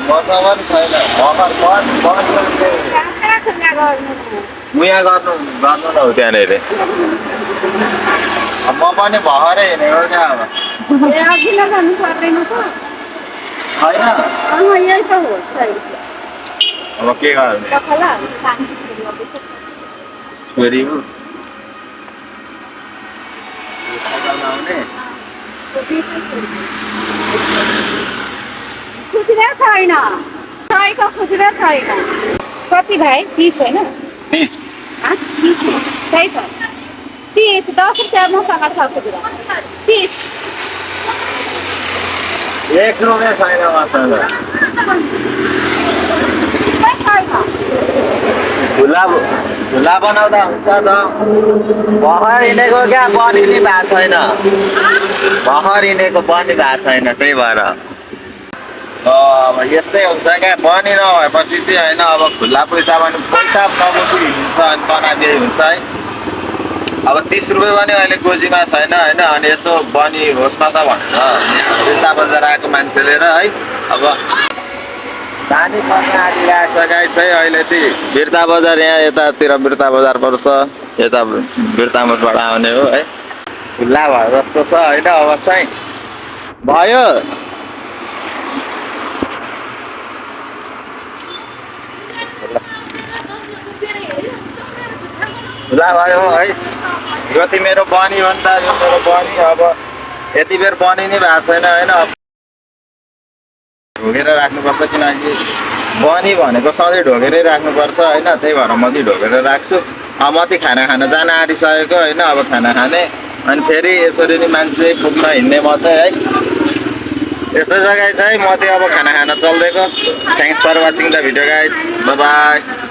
बस्न पनि छैन भर्खर मुया गर्नु गर्नु न हो त्यहाँनिर म पनि भर्खरै हिँडेको क्या अब अघिल्लो जानु पर्दैन त छैन यही त हो सही अब के गर्नु छोरी हो आउने खुजुरा छैन सयको खुजुरा छैन कति भाइ 30 होइन 30 त्यही त 30 10 रुपियाँ मसँग छ खुजुरा 30 1 रुपियाँ छैन मसँग झुला बनाउँदा हुन्छ त भर्खर हिँडेको क्या बनी नि भएको छैन भर्खर हिँडेको बनी भएको छैन त्यही भएर अब यस्तै हुन्छ क्या बनी नभएपछि चाहिँ होइन अब खुल्ला पैसा भने पैसा नबुझी हिँड्छ अनि बनाइदिए हुन्छ है अब 30 रुपियाँ पनि अहिले गोजीमा छैन होइन अनि यसो बनी होस् न त भनेर यहाँ बिर्ता बजार आएको मान्छेले र है अब पानी पर्ने आदि लागेको छ गाइस है अहिले चाहिँ बिर्ता बजार यहाँ यतातिर बिर्ता बजार पर्छ यता बिर्तामोडबाट आउने हो है खुल्ला भयो जस्तो छ होइन अब चाहिँ भयो खुल्ला भयो है यो चाहिँ मेरो बनी हो नि त यो मेरो बनी अब यति बेर बनी नै भएको छैन होइन ढोगेर राख्नुपर्छ किनकि बनी भनेको सधैँ ढोगेरै राख्नुपर्छ होइन त्यही भएर म चाहिँ ढोगेर राख्छु अब म चाहिँ खाना खान जान आँटिसकेको होइन अब खाना खाने अनि फेरि यसरी नै मान्छे पुग्न हिँड्ने म चाहिँ है यस्तो जग्गा चाहिँ म चाहिँ अब खाना खान चल्दिएको thanks for watching the video guys bye by